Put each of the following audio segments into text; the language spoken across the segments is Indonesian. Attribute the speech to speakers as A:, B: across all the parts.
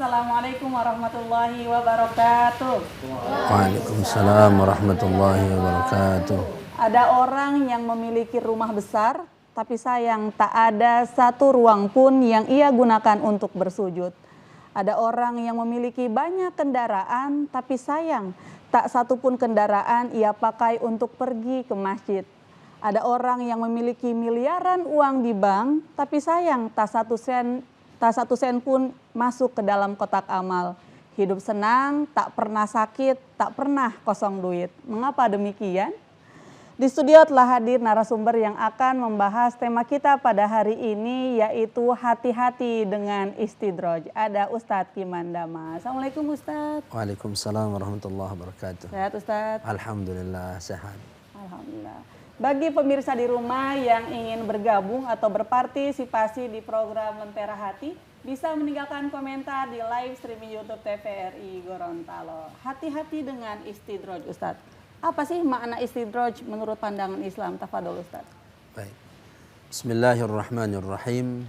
A: Assalamualaikum warahmatullahi wabarakatuh.
B: Waalaikumsalam warahmatullahi wabarakatuh.
A: Ada orang yang memiliki rumah besar, tapi sayang tak ada satu ruang pun yang ia gunakan untuk bersujud. Ada orang yang memiliki banyak kendaraan, tapi sayang tak satu pun kendaraan ia pakai untuk pergi ke masjid. Ada orang yang memiliki miliaran uang di bank, tapi sayang tak satu sen pun masuk ke dalam kotak amal. Hidup senang, tak pernah sakit, tak pernah kosong duit. Mengapa demikian? Di studio telah hadir narasumber yang akan membahas tema kita pada hari ini, yaitu hati-hati dengan istidraj. Ada Ustadz Kimandama. Assalamualaikum Ustadz.
B: Waalaikumsalam warahmatullahi wabarakatuh.
A: Sehat Ustadz?
B: Alhamdulillah sehat.
A: Alhamdulillah. Bagi pemirsa di rumah yang ingin bergabung atau berpartisipasi di program Lentera Hati, bisa meninggalkan komentar di live streaming YouTube TVRI Gorontalo. Hati-hati dengan istidraj, Ustadz. Apa sih makna istidraj menurut pandangan Islam? Tafadhol Ustadz.
B: Baik. Bismillahirrahmanirrahim.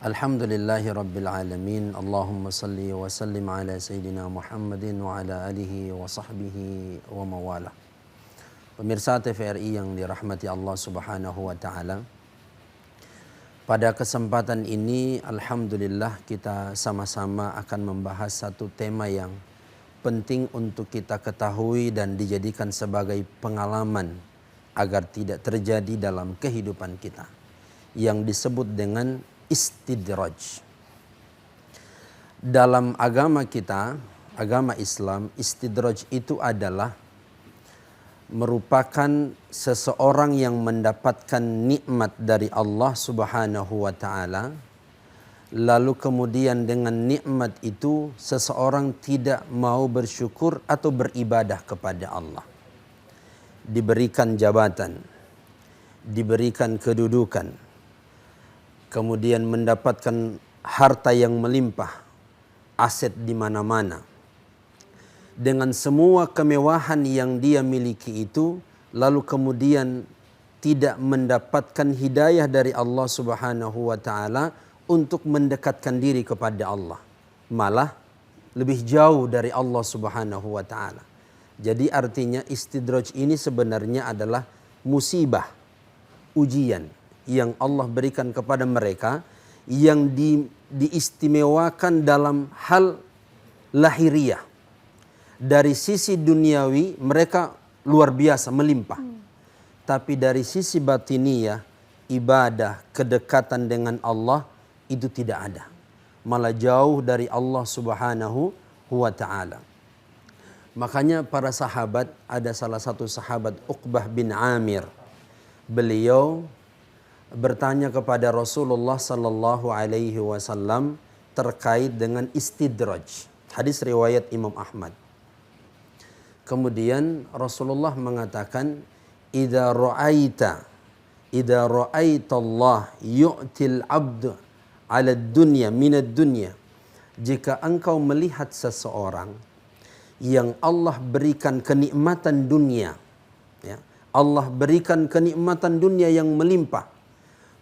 B: Alhamdulillahi rabbil alamin. Allahumma salli wa sallim ala sayyidina Muhammadin wa ala alihi wa sahbihi wa mawalah. Pemirsa TVRI yang dirahmati Allah Subhanahu wa taala. Pada kesempatan ini alhamdulillah kita sama-sama akan membahas satu tema yang penting untuk kita ketahui dan dijadikan sebagai pengalaman agar tidak terjadi dalam kehidupan kita, yang disebut dengan istidraj. Dalam agama kita, agama Islam, istidraj itu adalah merupakan seseorang yang mendapatkan nikmat dari Allah Subhanahu wa taala, lalu kemudian dengan nikmat itu seseorang tidak mau bersyukur atau beribadah kepada Allah. Diberikan jabatan, diberikan kedudukan, kemudian mendapatkan harta yang melimpah, aset di mana-mana. Dengan semua kemewahan yang dia miliki itu, lalu kemudian tidak mendapatkan hidayah dari Allah Subhanahu wa taala untuk mendekatkan diri kepada Allah, malah lebih jauh dari Allah Subhanahu wa taala. Jadi artinya istidraj ini sebenarnya adalah musibah, ujian yang Allah berikan kepada mereka yang diistimewakan dalam hal lahiriah. Dari sisi duniawi mereka luar biasa melimpah. Tapi dari sisi batiniyah, ibadah, kedekatan dengan Allah itu tidak ada. Malah jauh dari Allah Subhanahu wa taala. Makanya para sahabat, ada salah satu sahabat Uqbah bin Amir. Beliau bertanya kepada Rasulullah sallallahu alaihi wasallam terkait dengan istidraj. Hadis riwayat Imam Ahmad. Kemudian Rasulullah mengatakan, idza ra'aita Allah yu'til 'abdu 'ala dunya minad dunya. Jika engkau melihat seseorang yang Allah berikan kenikmatan dunia, ya, Allah berikan kenikmatan dunia yang melimpah,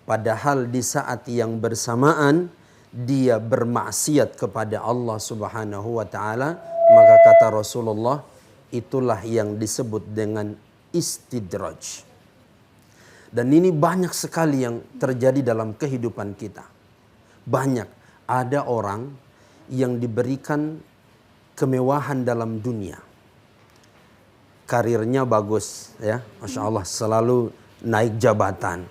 B: padahal di saat yang bersamaan dia bermaksiat kepada Allah Subhanahu wa taala, maka kata Rasulullah, itulah yang disebut dengan istidraj. Dan ini banyak sekali yang terjadi dalam kehidupan kita. Banyak. Ada orang yang diberikan kemewahan dalam dunia. Karirnya bagus, ya, Masya Allah, selalu naik jabatan.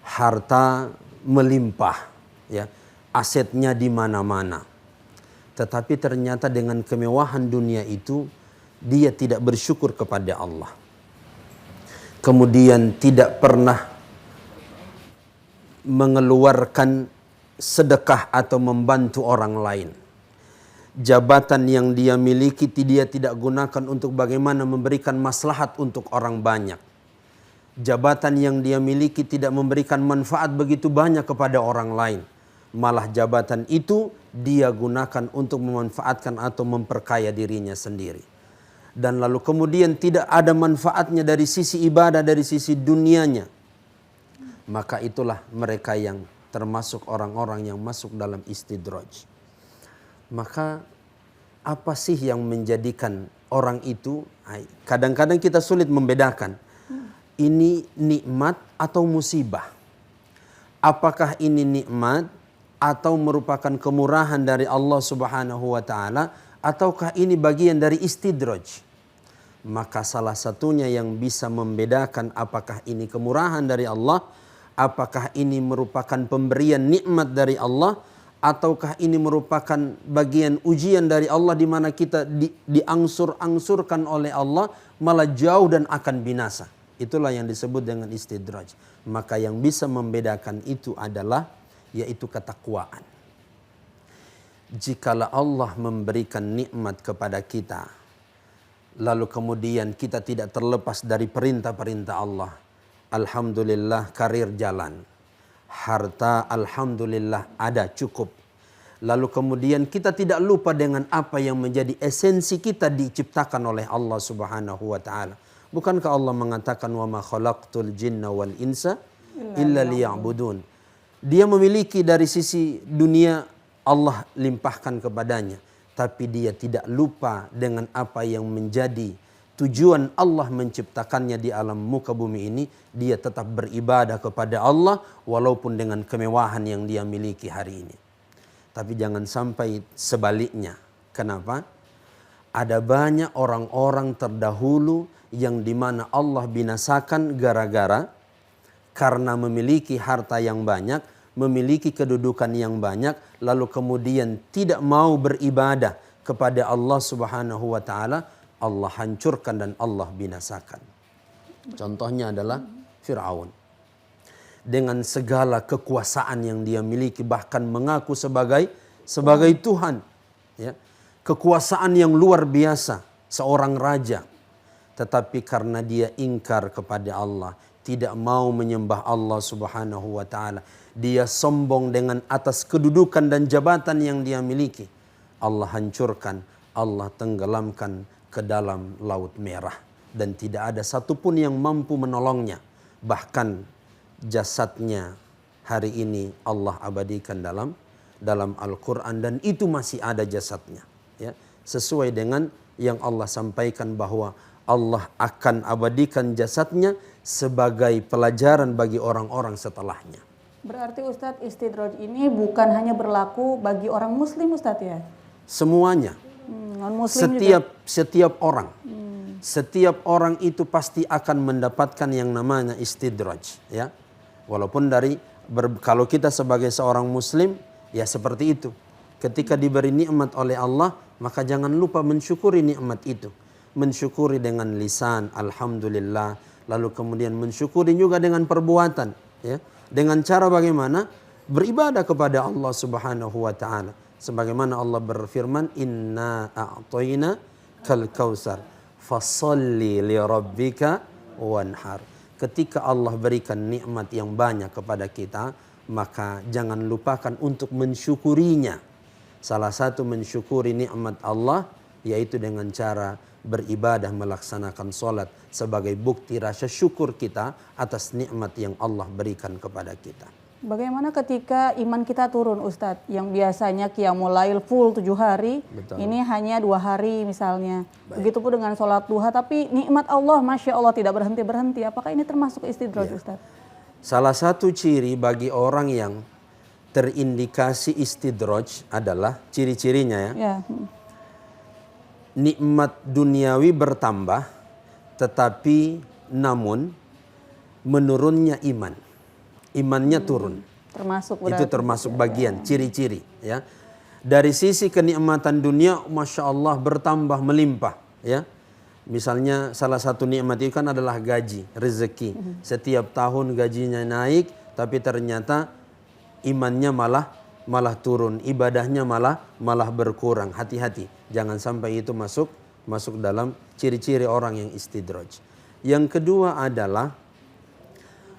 B: Harta melimpah, ya, asetnya di mana-mana. Tetapi ternyata dengan kemewahan dunia itu dia tidak bersyukur kepada Allah. Kemudian tidak pernah mengeluarkan sedekah atau membantu orang lain. Jabatan yang dia miliki dia tidak gunakan untuk bagaimana memberikan maslahat untuk orang banyak. Jabatan yang dia miliki tidak memberikan manfaat begitu banyak kepada orang lain. Malah jabatan itu dia gunakan untuk memanfaatkan atau memperkaya dirinya sendiri. Dan lalu kemudian tidak ada manfaatnya dari sisi ibadah, dari sisi dunianya. Maka itulah mereka yang termasuk orang-orang yang masuk dalam istidraj. Maka apa sih yang menjadikan orang itu, kadang-kadang kita sulit membedakan ini nikmat atau musibah. Apakah ini nikmat atau merupakan kemurahan dari Allah Subhanahu wa taala, ataukah ini bagian dari istidraj? Maka salah satunya yang bisa membedakan apakah ini kemurahan dari Allah, apakah ini merupakan pemberian nikmat dari Allah, ataukah ini merupakan bagian ujian dari Allah di mana kita diangsur-angsurkan oleh Allah malah jauh dan akan binasa. Itulah yang disebut dengan istidraj. Maka yang bisa membedakan itu adalah yaitu ketakwaan. Jikalau Allah memberikan nikmat kepada kita, lalu kemudian kita tidak terlepas dari perintah-perintah Allah. Alhamdulillah karir jalan. Harta alhamdulillah ada cukup. Lalu kemudian kita tidak lupa dengan apa yang menjadi esensi kita diciptakan oleh Allah Subhanahu wa taala. Bukankah Allah mengatakan wa ma khalaqtul jinna wal insa illa liya'budun. Dia memiliki dari sisi dunia Allah limpahkan kepadanya, tapi dia tidak lupa dengan apa yang menjadi tujuan Allah menciptakannya di alam muka bumi ini. Dia tetap beribadah kepada Allah walaupun dengan kemewahan yang dia miliki hari ini. Tapi jangan sampai sebaliknya. Kenapa? Ada banyak orang-orang terdahulu yang dimana Allah binasakan gara-gara karena memiliki harta yang banyak, memiliki kedudukan yang banyak, lalu kemudian tidak mau beribadah kepada Allah Subhanahu wa taala, Allah hancurkan dan Allah binasakan. Contohnya adalah Fir'aun. Dengan segala kekuasaan yang dia miliki, bahkan mengaku sebagai Tuhan, ya. Kekuasaan yang luar biasa, seorang raja. Tetapi karena dia ingkar kepada Allah, tidak mau menyembah Allah Subhanahu wa taala, dia sombong dengan atas kedudukan dan jabatan yang dia miliki, Allah hancurkan, Allah tenggelamkan ke dalam laut merah dan tidak ada satupun yang mampu menolongnya. Bahkan jasadnya hari ini Allah abadikan dalam Al-Quran dan itu masih ada jasadnya, ya. Sesuai dengan yang Allah sampaikan bahwa Allah akan abadikan jasadnya sebagai pelajaran bagi orang-orang setelahnya.
A: Berarti Ustadz, istidraj ini bukan hanya berlaku bagi orang muslim Ustadz ya?
B: Semuanya.
A: Non-muslim
B: setiap orang. Setiap orang itu pasti akan mendapatkan yang namanya istidraj, ya. Walaupun kalau kita sebagai seorang muslim ya seperti itu. Ketika diberi nikmat oleh Allah, maka jangan lupa mensyukuri nikmat itu. Mensyukuri dengan lisan alhamdulillah, lalu kemudian mensyukuri juga dengan perbuatan, ya. Dengan cara bagaimana? Beribadah kepada Allah Subhanahu wa taala. Sebagaimana Allah berfirman, "Inna a'tayna kal kautsar, fasholli li rabbika wanhar." Ketika Allah berikan nikmat yang banyak kepada kita, maka jangan lupakan untuk mensyukurinya. Salah satu mensyukuri nikmat Allah yaitu dengan cara beribadah, melaksanakan sholat sebagai bukti rasa syukur kita atas nikmat yang Allah berikan kepada kita.
A: Bagaimana ketika iman kita turun Ustadz, yang biasanya qiyamul lail full 7 hari,
B: Betul.
A: ini hanya 2 hari misalnya.
B: Baik.
A: Begitupun dengan sholat duha, tapi nikmat Allah Masya Allah tidak berhenti-berhenti. Apakah ini termasuk istidraj Ustadz?
B: Salah satu ciri bagi orang yang terindikasi istidraj adalah ciri-cirinya, ya.
A: Ya.
B: Nikmat duniawi bertambah, tetapi namun menurunnya iman. Imannya turun.
A: Termasuk
B: Itu
A: berarti.
B: termasuk bagian ciri-ciri, ya. Dari sisi kenikmatan dunia, masya Allah bertambah melimpah, ya. Misalnya salah satu nikmat itu kan adalah gaji, rezeki. Setiap tahun gajinya naik, tapi ternyata imannya malah turun, ibadahnya malah berkurang. Hati-hati, jangan sampai itu masuk dalam ciri-ciri orang yang istidraj. Yang kedua adalah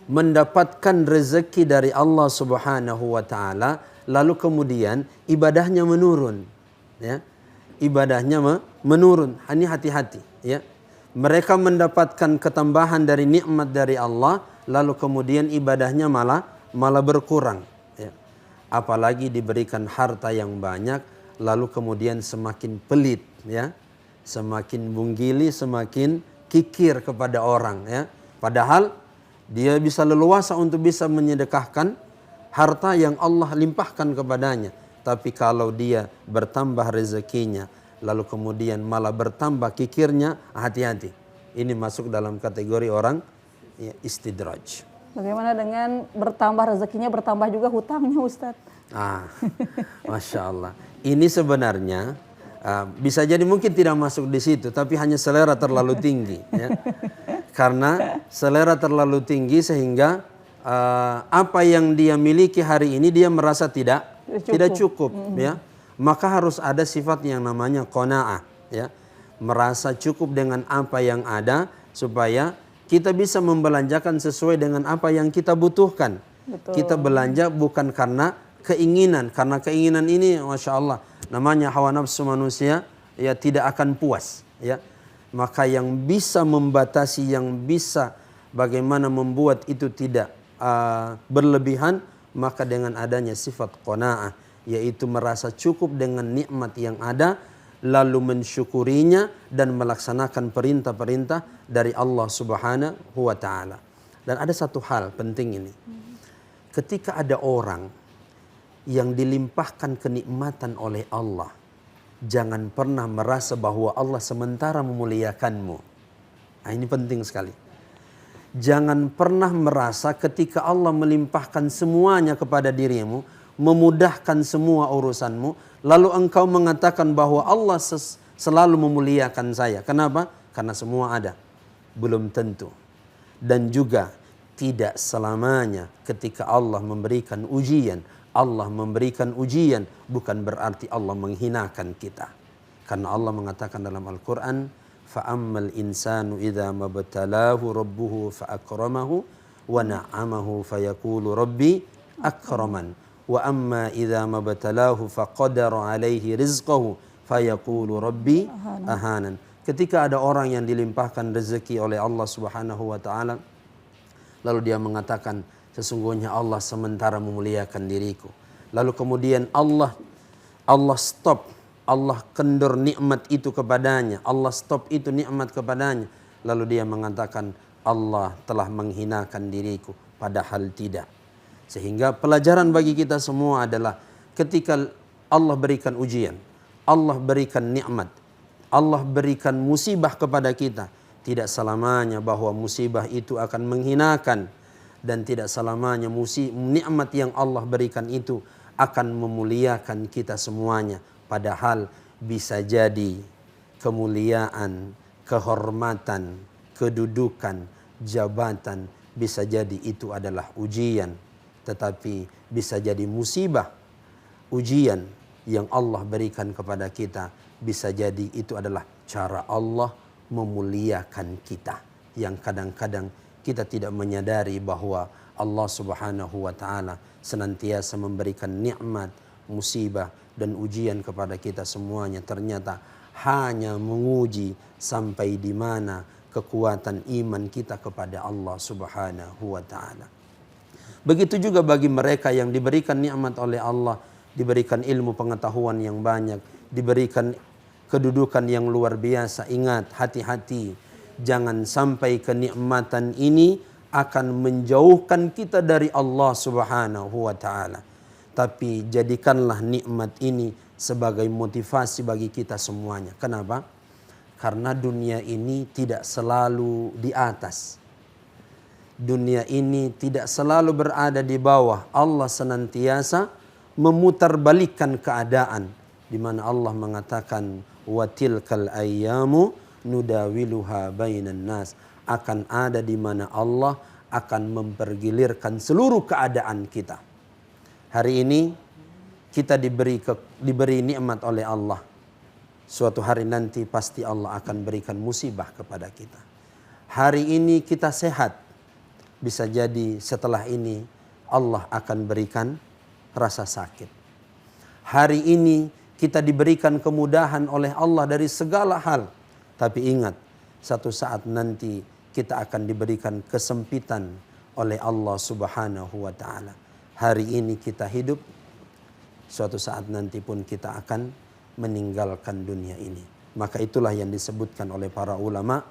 B: mendapatkan rezeki dari Allah Subhanahu wa taala, lalu kemudian ibadahnya menurun, ya. Ibadahnya menurun. Ini hati-hati, ya. Mereka mendapatkan ketambahan dari nikmat dari Allah, lalu kemudian ibadahnya malah berkurang, ya. Apalagi diberikan harta yang banyak, lalu kemudian semakin pelit, ya, semakin bunggili, semakin kikir kepada orang, ya. Padahal dia bisa leluasa untuk bisa menyedekahkan harta yang Allah limpahkan kepadanya. Tapi kalau dia bertambah rezekinya, lalu kemudian malah bertambah kikirnya, hati-hati. Ini masuk dalam kategori orang, ya, istidraj.
A: Bagaimana dengan bertambah rezekinya, bertambah juga hutangnya, Ustadz?
B: Masya Allah. Ini sebenarnya bisa jadi mungkin tidak masuk di situ, tapi hanya selera terlalu tinggi, ya. Karena selera terlalu tinggi sehingga apa yang dia miliki hari ini dia merasa tidak cukup, ya. Maka harus ada sifat yang namanya qanaah, ya. Merasa cukup dengan apa yang ada supaya kita bisa membelanjakan sesuai dengan apa yang kita butuhkan.
A: Betul.
B: Kita belanja bukan karena keinginan. Karena keinginan ini, Masya Allah, namanya hawa nafsu manusia, ya, tidak akan puas, ya. Maka yang bisa membatasi, yang bisa bagaimana membuat itu tidak berlebihan, maka dengan adanya sifat qanaah, yaitu merasa cukup dengan nikmat yang ada, lalu mensyukurinya dan melaksanakan perintah-perintah dari Allah Subhanahu wa Ta'ala. Dan ada satu hal penting ini. Ketika ada orang yang dilimpahkan kenikmatan oleh Allah, jangan pernah merasa bahwa Allah sementara memuliakanmu. Nah, ini penting sekali. Jangan pernah merasa ketika Allah melimpahkan semuanya kepada dirimu, memudahkan semua urusanmu, lalu engkau mengatakan bahwa Allah selalu memuliakan saya. Kenapa? Karena semua ada. Belum tentu. Dan juga tidak selamanya ketika Allah memberikan ujian. Allah memberikan ujian bukan berarti Allah menghinakan kita. Karena Allah mengatakan dalam Al-Quran, فَأَمَّا الْإِنسَانُ إِذَا مَبْتَلَاهُ رَبُّهُ فَأَكْرَمَهُ وَنَعَّمَهُ فَيَقُولُ رَبِّي أَكْرَمَنِ وَأَمَّا إِذَا مَبْتَلَاهُ فَقَدَرَ عَلَيْهِ رِزْقَهُ فَيَقُولُ رَبِّي أَهَانَنِ. Ketika ada orang yang dilimpahkan rezeki oleh Allah Subhanahu wa Ta'ala, lalu dia mengatakan, sesungguhnya Allah sementara memuliakan diriku. Lalu kemudian Allah stop, Allah kendur nikmat itu kepadanya, Allah stop itu nikmat kepadanya. Lalu dia mengatakan, Allah telah menghinakan diriku, padahal tidak. Sehingga pelajaran bagi kita semua adalah ketika Allah berikan ujian, Allah berikan nikmat, Allah berikan musibah kepada kita, tidak selamanya bahwa musibah itu akan menghinakan, dan tidak selamanya nikmat yang Allah berikan itu akan memuliakan kita semuanya. Padahal bisa jadi kemuliaan, kehormatan, kedudukan, jabatan, bisa jadi itu adalah ujian. Tetapi bisa jadi musibah, ujian yang Allah berikan kepada kita, bisa jadi itu adalah cara Allah memuliakan kita. Yang kadang-kadang kita tidak menyadari bahwa Allah Subhanahu wa Ta'ala senantiasa memberikan nikmat, musibah, dan ujian kepada kita semuanya. Ternyata hanya menguji sampai di mana kekuatan iman kita kepada Allah Subhanahu wa Ta'ala. Begitu juga bagi mereka yang diberikan nikmat oleh Allah, diberikan ilmu pengetahuan yang banyak, diberikan kedudukan yang luar biasa. Ingat, hati-hati, jangan sampai kenikmatan ini akan menjauhkan kita dari Allah Subhanahu wa Ta'ala. Tapi jadikanlah nikmat ini sebagai motivasi bagi kita semuanya. Kenapa? Karena dunia ini tidak selalu di atas. Dunia ini tidak selalu berada di bawah. Allah senantiasa memutarbalikkan keadaan, di mana Allah mengatakan, wa tilkal ayyamu nudawiluha bainan nas. Akan ada di mana Allah akan mempergilirkan seluruh keadaan kita. Hari ini kita diberi nikmat oleh Allah. Suatu hari nanti pasti Allah akan berikan musibah kepada kita. Hari ini kita sehat. Bisa jadi setelah ini Allah akan berikan rasa sakit. Hari ini kita diberikan kemudahan oleh Allah dari segala hal. Tapi ingat, satu saat nanti kita akan diberikan kesempitan oleh Allah Subhanahu wa Ta'ala. Hari ini kita hidup, suatu saat nanti pun kita akan meninggalkan dunia ini. Maka itulah yang disebutkan oleh para ulama,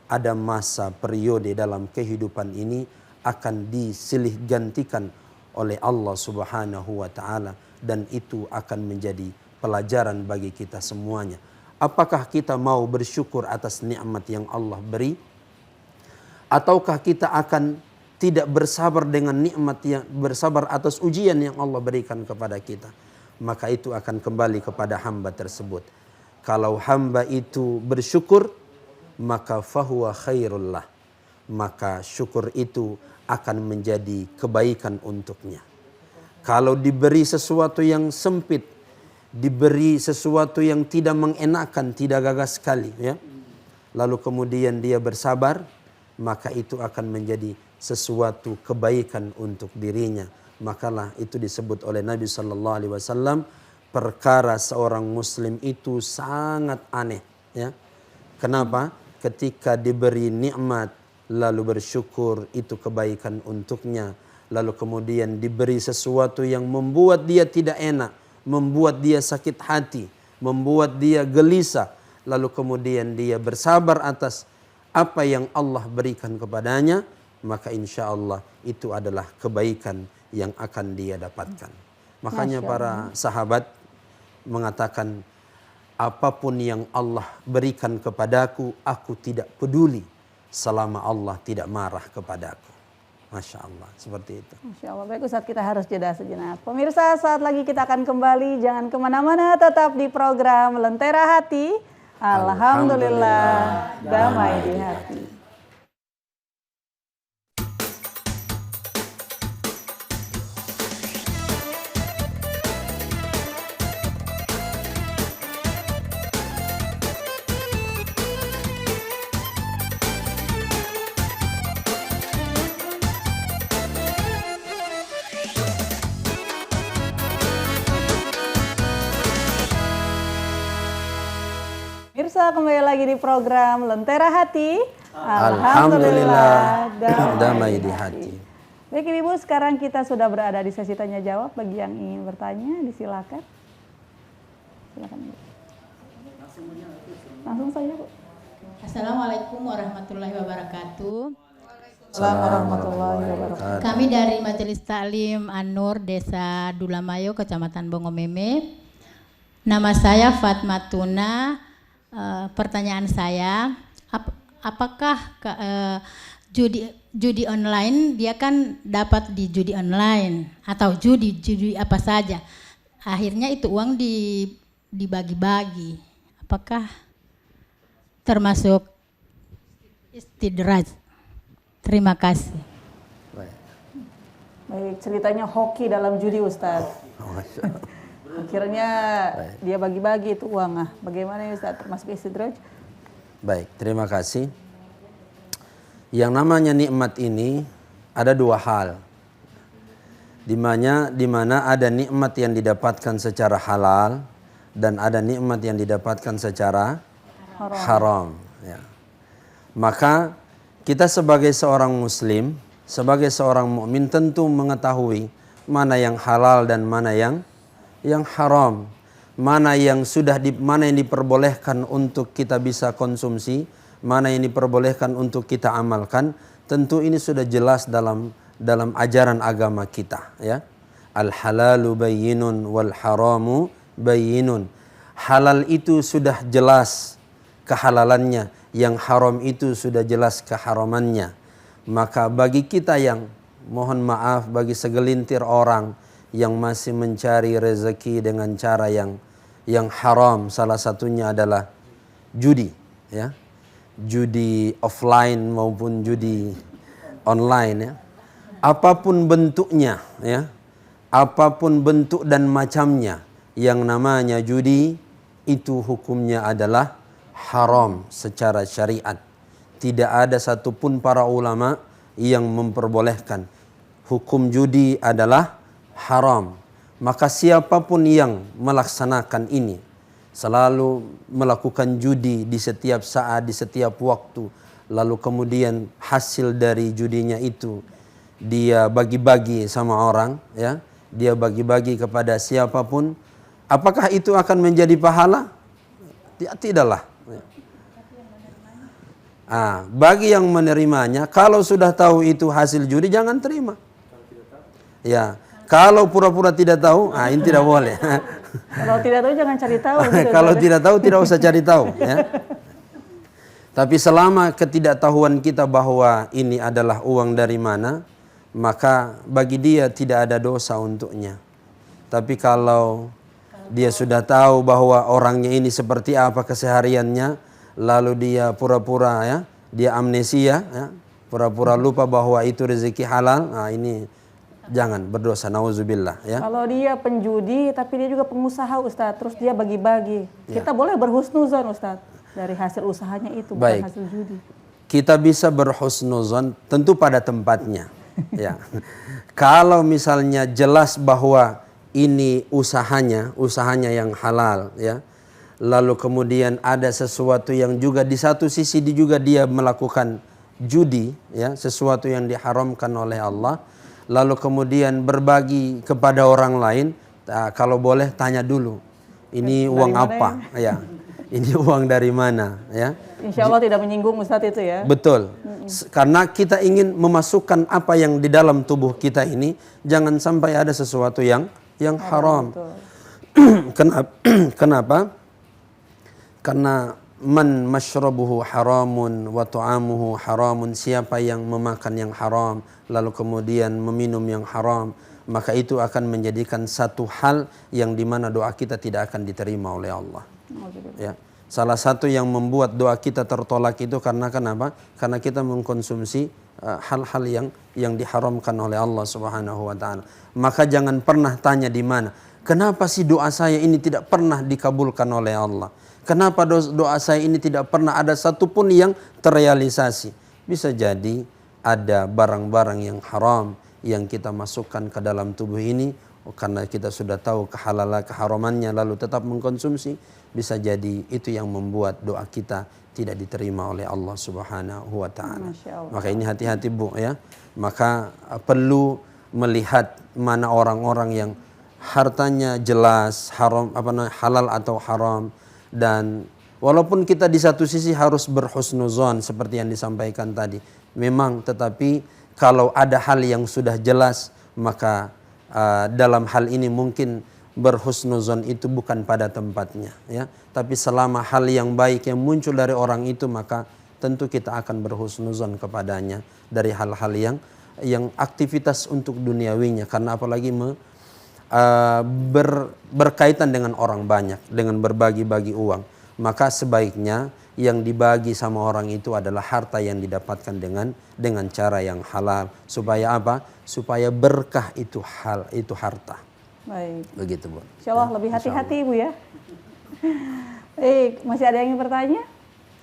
B: ada masa periode dalam kehidupan ini akan disilih gantikan oleh Allah Subhanahu wa taala, dan itu akan menjadi pelajaran bagi kita semuanya. Apakah kita mau bersyukur atas nikmat yang Allah beri, ataukah kita akan tidak bersabar dengan nikmat yang bersabar atas ujian yang Allah berikan kepada kita? Maka itu akan kembali kepada hamba tersebut. Kalau hamba itu bersyukur, maka fahuwa khairullah, maka syukur itu akan menjadi kebaikan untuknya. Kalau diberi sesuatu yang sempit, diberi sesuatu yang tidak mengenakan, tidak gagah sekali, ya, lalu kemudian dia bersabar, maka itu akan menjadi sesuatu kebaikan untuk dirinya. Makalah itu disebut oleh Nabi SAW, perkara seorang muslim itu sangat aneh, ya. Kenapa? Ketika diberi nikmat lalu bersyukur, itu kebaikan untuknya. Lalu kemudian diberi sesuatu yang membuat dia tidak enak, membuat dia sakit hati, membuat dia gelisah, lalu kemudian dia bersabar atas apa yang Allah berikan kepadanya, maka insya Allah itu adalah kebaikan yang akan dia dapatkan. Makanya para sahabat mengatakan, apapun yang Allah berikan kepadaku, aku tidak peduli selama Allah tidak marah kepadaku. Masya Allah, seperti itu.
A: Masya Allah. Baik Ustadz, kita harus jeda sejenak. Pemirsa, saat lagi kita akan kembali. Jangan kemana-mana, tetap di program Lentera Hati. Alhamdulillah, damai di hati. Pemirsa, kembali lagi di program Lentera Hati.
B: Alhamdulillah, damai di hati.
A: Baik Ibu, sekarang kita sudah berada di sesi tanya jawab. Bagi yang ingin bertanya, disilakan. Silakan Ibu. Langsung saja Bu.
C: Assalamualaikum warahmatullahi wabarakatuh.
A: Assalamualaikum warahmatullahi wabarakatuh.
C: Kami dari Majelis Taklim An-Nur Desa Dulamayo, Kecamatan Bongomeme. Nama saya Fatmatuna. Pertanyaan saya, apakah judi online, dia kan dapat di judi online atau judi apa saja, akhirnya itu uang dibagi-bagi, apakah termasuk istidraj? Terima kasih.
A: Baik, ceritanya hoki dalam judi Ustadz. Akhirnya dia bagi-bagi itu uang. Bagaimana ya Ustadz, termasuk istidraj?
B: Baik, terima kasih. Yang namanya nikmat ini ada dua hal. Di mana ada nikmat yang didapatkan secara halal dan ada nikmat yang didapatkan secara haram. Ya. Maka kita sebagai seorang muslim, sebagai seorang mukmin tentu mengetahui mana yang halal dan mana yang haram, mana yang mana yang diperbolehkan untuk kita bisa konsumsi, mana yang diperbolehkan untuk kita amalkan. Tentu ini sudah jelas dalam ajaran agama kita, ya. Al halalu bayyinun wal haramu bayyinun. Halal itu sudah jelas kehalalannya, yang haram itu sudah jelas keharamannya. Maka bagi kita yang, mohon maaf, bagi segelintir orang yang masih mencari rezeki dengan cara yang haram, salah satunya adalah judi, ya, judi offline maupun judi online, ya, apapun bentuknya, ya, apapun bentuk dan macamnya, yang namanya judi itu hukumnya adalah haram secara syariat. Tidak ada satupun para ulama yang memperbolehkan. Hukum judi adalah haram. Maka siapapun yang melaksanakan ini, selalu melakukan judi di setiap saat, di setiap waktu, lalu kemudian hasil dari judinya itu dia bagi-bagi sama orang, ya, dia bagi-bagi kepada siapapun, Apakah itu akan menjadi pahala? Tidaklah. Bagi yang menerimanya, kalau sudah tahu itu hasil judi, jangan terima. Ya, kalau pura-pura tidak tahu, ini tidak boleh.
A: Kalau tidak tahu jangan cari tahu. Gitu,
B: kalau tidak tahu tidak usah cari tahu. Ya. Tapi selama ketidaktahuan kita bahwa ini adalah uang dari mana, maka bagi dia tidak ada dosa untuknya. Tapi kalau dia sudah tahu bahwa orangnya ini seperti apa kesehariannya, lalu dia pura-pura ya, dia amnesia, ya, pura-pura lupa bahwa itu rezeki halal, ini jangan, berdosa, nauzubillah. Ya.
A: Kalau dia penjudi tapi dia juga pengusaha Ustadz, terus dia bagi-bagi, kita boleh berhusnuzon Ustadz dari hasil usahanya itu, bukan hasil judi.
B: Kita bisa berhusnuzon tentu pada tempatnya. Ya. Kalau misalnya jelas bahwa ini usahanya yang halal, ya. Lalu kemudian ada sesuatu yang juga di satu sisi juga dia melakukan judi, ya, sesuatu yang diharamkan oleh Allah. Lalu kemudian berbagi kepada orang lain, kalau boleh tanya dulu, ini uang apa, ya? Ini uang dari mana, ya?
A: Insya Allah tidak menyinggung Ustadz itu ya.
B: Betul. Karena kita ingin memasukkan apa yang di dalam tubuh kita ini, jangan sampai ada sesuatu yang haram. Kenapa? Karena man mashrabuhu haramun wa ta'amuhu haramun, siapa yang memakan yang haram lalu kemudian meminum yang haram, maka itu akan menjadikan satu hal yang dimana doa kita tidak akan diterima oleh Allah. Ya. Salah satu yang membuat doa kita tertolak itu karena kenapa? Karena kita mengkonsumsi hal-hal yang diharamkan oleh Allah Subhanahu wa taala. Maka jangan pernah tanya di mana. Kenapa sih doa saya ini tidak pernah dikabulkan oleh Allah? Kenapa doa saya ini tidak pernah ada satupun yang terrealisasi? Bisa jadi ada barang-barang yang haram yang kita masukkan ke dalam tubuh ini, karena kita sudah tahu keharamannya lalu tetap mengkonsumsi, bisa jadi itu yang membuat doa kita tidak diterima oleh Allah Subhanahu wa taala. Maka ini hati-hati Bu, ya. Maka perlu melihat mana orang-orang yang hartanya jelas halal atau haram. Dan walaupun kita di satu sisi harus berhusnuzon seperti yang disampaikan tadi, memang, tetapi kalau ada hal yang sudah jelas, maka dalam hal ini mungkin berhusnuzon itu bukan pada tempatnya, ya. Tapi selama hal yang baik yang muncul dari orang itu, maka tentu kita akan berhusnuzon kepadanya dari hal-hal yang aktivitas untuk duniawinya, karena apalagi berkaitan dengan orang banyak, dengan berbagi-bagi uang, maka sebaiknya yang dibagi sama orang itu adalah harta yang didapatkan dengan cara yang halal, supaya apa? Supaya berkah itu harta.
A: Baik.
B: Begitu Bu.
A: Insya Allah lebih hati-hati Ibu ya. Masih ada yang ingin bertanya?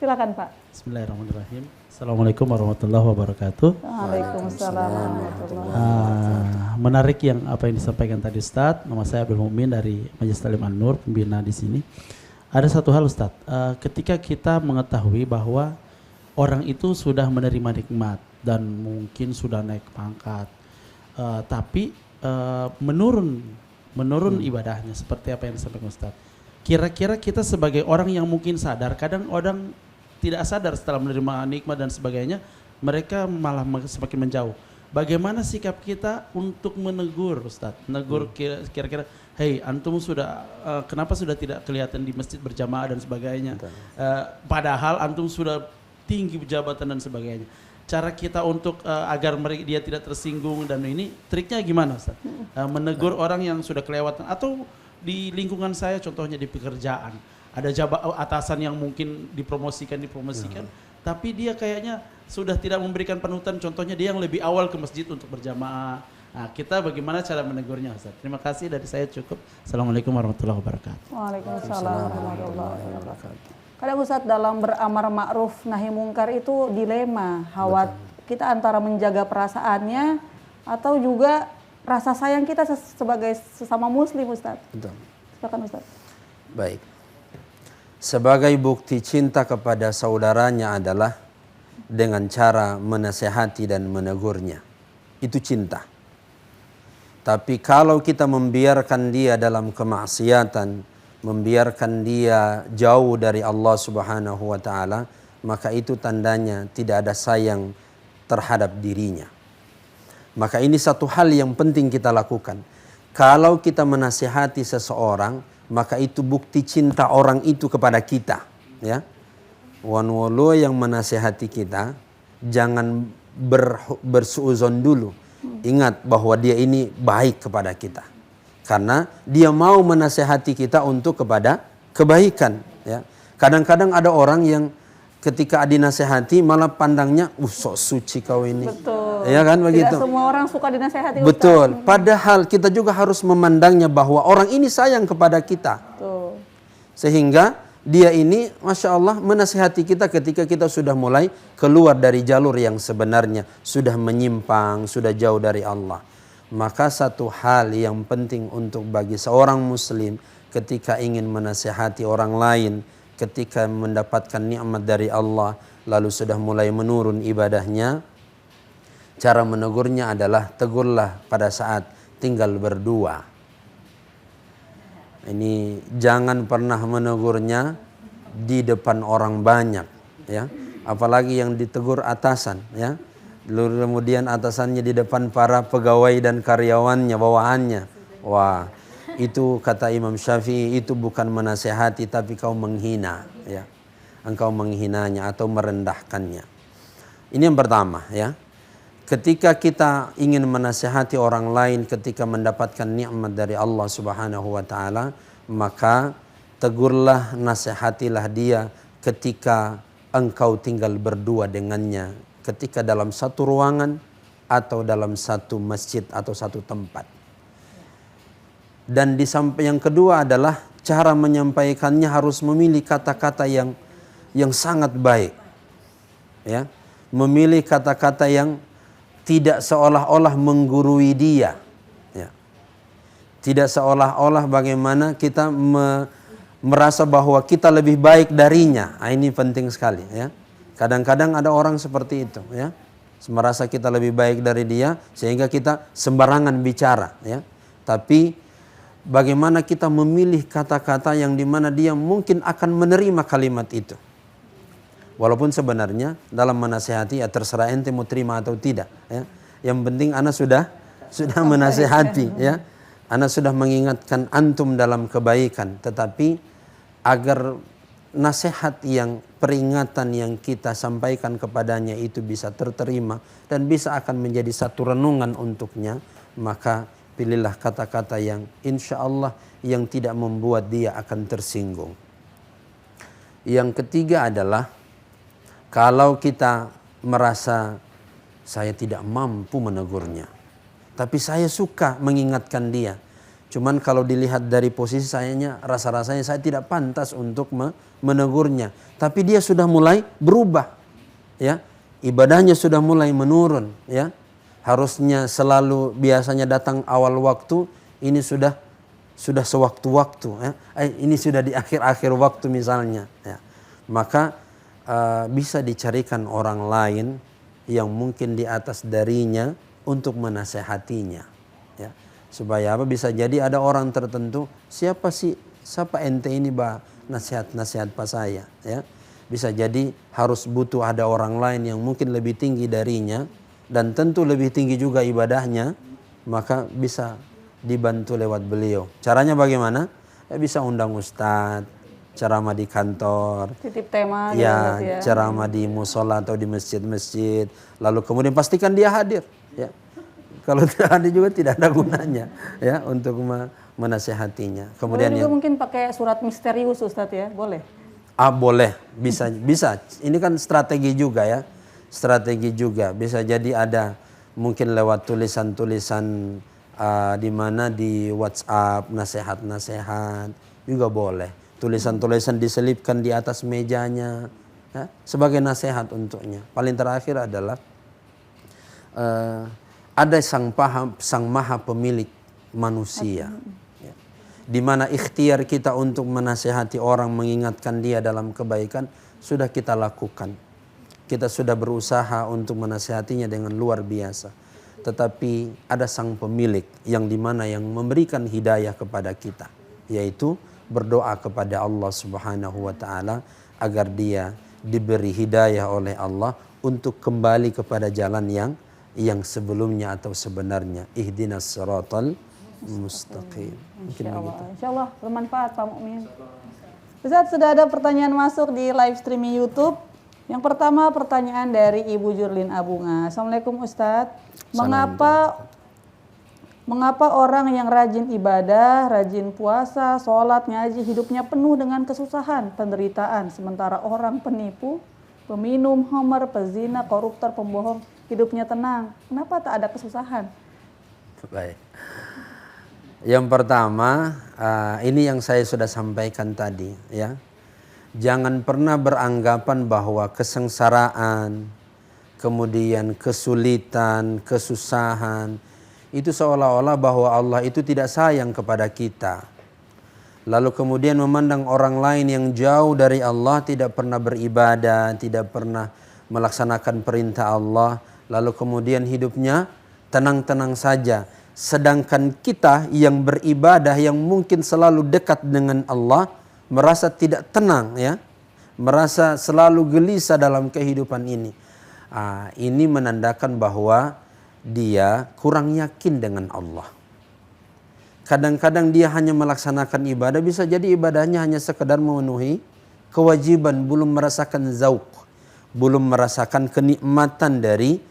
A: Silakan Pak.
D: Bismillahirrahmanirrahim. Assalamualaikum warahmatullahi wabarakatuh.
A: Waalaikumsalam warahmatullahi wabarakatuh.
D: Menarik yang apa yang disampaikan tadi Ustadz. Nama saya Abdul Mumin dari Majelis Talim An-Nur, pembina di sini. Ada satu hal Ustadz, ketika kita mengetahui bahwa orang itu sudah menerima nikmat dan mungkin sudah naik pangkat, tapi menurun ibadahnya seperti apa yang disampaikan Ustadz. Kira-kira kita sebagai orang yang mungkin sadar, kadang orang tidak sadar setelah menerima nikmat dan sebagainya, mereka malah semakin menjauh. Bagaimana sikap kita untuk menegur Ustadz? Menegur kira-kira, hey antum sudah, kenapa sudah tidak kelihatan di masjid berjamaah dan sebagainya? Padahal antum sudah tinggi jabatan dan sebagainya. Cara kita untuk agar dia tidak tersinggung dan ini, triknya gimana Ustadz? Menegur orang yang sudah kelewatan, atau di lingkungan saya contohnya di pekerjaan. Ada atasan yang mungkin dipromosikan, tapi dia kayaknya sudah tidak memberikan panutan, contohnya dia yang lebih awal ke masjid untuk berjamaah. Nah, kita bagaimana cara menegurnya Ustaz? Terima kasih, dari saya cukup. Assalamualaikum warahmatullahi wabarakatuh.
A: Waalaikumsalam warahmatullahi wabarakatuh. Kadang Ustaz dalam beramar ma'ruf nahi mungkar itu dilema, kita antara menjaga perasaannya atau juga rasa sayang kita sebagai sesama muslim Ustaz.
B: Betul.
A: Silakan Ustaz.
B: Baik. Sebagai bukti cinta kepada saudaranya adalah dengan cara menasehati dan menegurnya. Itu cinta. Tapi kalau kita membiarkan dia dalam kemaksiatan, membiarkan dia jauh dari Allah Subhanahu wa taala, maka itu tandanya tidak ada sayang terhadap dirinya. Maka ini satu hal yang penting kita lakukan. Kalau kita menasihati seseorang, maka itu bukti cinta orang itu kepada kita, ya. Wan wolo yang menasihati kita, jangan bersuuzon dulu. Ingat bahwa dia ini baik kepada kita. Karena dia mau menasihati kita untuk kepada kebaikan, ya. Kadang-kadang ada orang yang ketika dinasehati malah pandangnya, sok suci kau ini.
A: Betul.
B: Ya kan begitu.
A: Tidak semua orang suka dinasehati.
B: Betul. Padahal kita juga harus memandangnya bahwa orang ini sayang kepada kita.
A: Betul.
B: Sehingga dia ini, Masya Allah, menasihati kita ketika kita sudah mulai keluar dari jalur yang sebenarnya, sudah menyimpang, sudah jauh dari Allah. Maka satu hal yang penting untuk bagi seorang muslim ketika ingin menasihati orang lain, ketika mendapatkan nikmat dari Allah, lalu sudah mulai menurun ibadahnya, cara menegurnya adalah tegurlah pada saat tinggal berdua. Ini jangan pernah menegurnya di depan orang banyak, ya. Apalagi yang ditegur atasan, ya. Lalu kemudian atasannya di depan para pegawai dan karyawannya, bawahannya. Wah, itu kata Imam Syafi'i, itu bukan menasehati tapi kau menghina, ya. Engkau menghinanya atau merendahkannya. Ini yang pertama, ya. Ketika kita ingin menasihati orang lain ketika mendapatkan nikmat dari Allah Subhanahu wa taala, maka tegurlah, nasihatilah dia ketika engkau tinggal berdua dengannya, ketika dalam satu ruangan atau dalam satu masjid atau satu tempat. Dan yang kedua adalah cara menyampaikannya harus memilih kata-kata yang sangat baik, ya. Memilih kata-kata yang tidak seolah-olah menggurui dia, ya. Tidak seolah-olah bagaimana kita merasa bahwa kita lebih baik darinya. Ini penting sekali, ya. Kadang-kadang ada orang seperti itu, ya. Merasa kita lebih baik dari dia sehingga kita sembarangan bicara, ya. Tapi bagaimana kita memilih kata-kata yang dimana dia mungkin akan menerima kalimat itu. Walaupun sebenarnya dalam menasihati ya terserah ente mau terima atau tidak, ya. Yang penting ana sudah menasihati, ya. Ana sudah mengingatkan antum dalam kebaikan, tetapi agar nasihat yang peringatan yang kita sampaikan kepadanya itu bisa terterima dan bisa akan menjadi satu renungan untuknya, maka pilihlah kata-kata yang insya Allah yang tidak membuat dia akan tersinggung. Yang ketiga adalah kalau kita merasa saya tidak mampu menegurnya, tapi saya suka mengingatkan dia. Cuman kalau dilihat dari posisi sayanya, rasa-rasanya saya tidak pantas untuk menegurnya. Tapi dia sudah mulai berubah, ya. Ibadahnya sudah mulai menurun, ya. Harusnya selalu biasanya datang awal waktu, ini sudah sewaktu-waktu, ya. Ini sudah di akhir-akhir waktu misalnya, ya. Maka bisa dicarikan orang lain yang mungkin di atas darinya untuk menasehatinya, ya. Supaya apa? Bisa jadi ada orang tertentu, siapa ente ini nasihat pas saya, ya. Bisa jadi harus butuh ada orang lain yang mungkin lebih tinggi darinya dan tentu lebih tinggi juga ibadahnya, maka bisa dibantu lewat beliau. Caranya bagaimana? Bisa undang ustadz, ceramah di kantor,
A: titip tema,
B: ya,
A: ya.
B: ceramah di musola atau di masjid-masjid, lalu kemudian pastikan dia hadir, ya. Kalau tidak hadir juga tidak ada gunanya, ya, untuk menasehatinya. Kemudian
A: boleh juga mungkin pakai surat misterius Ustadz, ya, boleh?
B: Boleh, bisa. Ini kan strategi juga, ya, strategi juga. Bisa jadi ada mungkin lewat tulisan-tulisan di mana di WhatsApp nasihat-nasihat juga boleh. Tulisan-tulisan diselipkan di atas mejanya, ya, sebagai nasihat untuknya. Paling terakhir adalah ada sang maha pemilik manusia, ya, di mana ikhtiar kita untuk menasihati orang, mengingatkan dia dalam kebaikan sudah kita lakukan. Kita sudah berusaha untuk menasihatinya dengan luar biasa. tetapi ada sang pemilik yang dimana yang memberikan hidayah kepada kita, yaitu berdoa kepada Allah Subhanahu wa taala agar dia diberi hidayah oleh Allah untuk kembali kepada jalan yang sebelumnya atau sebenarnya. Ihdinas siratal mustaqim. Mungkin begitu.
A: Insya Allah bermanfaat Pak Mukmin. Ustaz, sudah ada pertanyaan masuk di live streaming YouTube. Yang pertama pertanyaan dari Ibu Jurlin Abunga. Assalamualaikum Ustaz. Mengapa orang yang rajin ibadah, rajin puasa, sholat, ngaji, hidupnya penuh dengan kesusahan, penderitaan, sementara orang penipu, peminum, homer, pezina, koruptor, pembohong, hidupnya tenang. Kenapa tak ada kesusahan?
B: Baik. Yang pertama, ini yang saya sudah sampaikan tadi, ya. Jangan pernah beranggapan bahwa kesengsaraan, kemudian kesulitan, kesusahan, itu seolah-olah bahwa Allah itu tidak sayang kepada kita. Lalu kemudian memandang orang lain yang jauh dari Allah, tidak pernah beribadah, tidak pernah melaksanakan perintah Allah, lalu kemudian hidupnya tenang-tenang saja. Sedangkan kita yang beribadah, yang mungkin selalu dekat dengan Allah, merasa tidak tenang, ya, merasa selalu gelisah dalam kehidupan ini. Ini menandakan bahwa dia kurang yakin dengan Allah. Kadang-kadang dia hanya melaksanakan ibadah, bisa jadi ibadahnya hanya sekedar memenuhi kewajiban, belum merasakan zauk, belum merasakan kenikmatan dari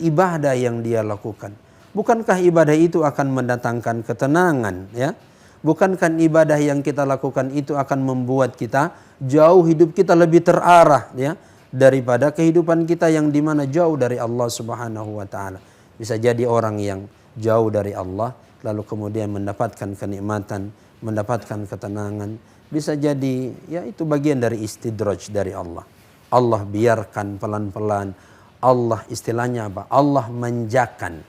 B: ibadah yang dia lakukan. Bukankah ibadah itu akan mendatangkan ketenangan, ya? Bukankah ibadah yang kita lakukan itu akan membuat kita jauh, hidup kita lebih terarah, ya, daripada kehidupan kita yang dimana jauh dari Allah Subhanahu wa taala. Bisa jadi orang yang jauh dari Allah lalu kemudian mendapatkan kenikmatan, mendapatkan ketenangan. Bisa jadi ya itu bagian dari istidraj dari Allah. Allah biarkan pelan-pelan. Allah istilahnya apa? Allah manjakan.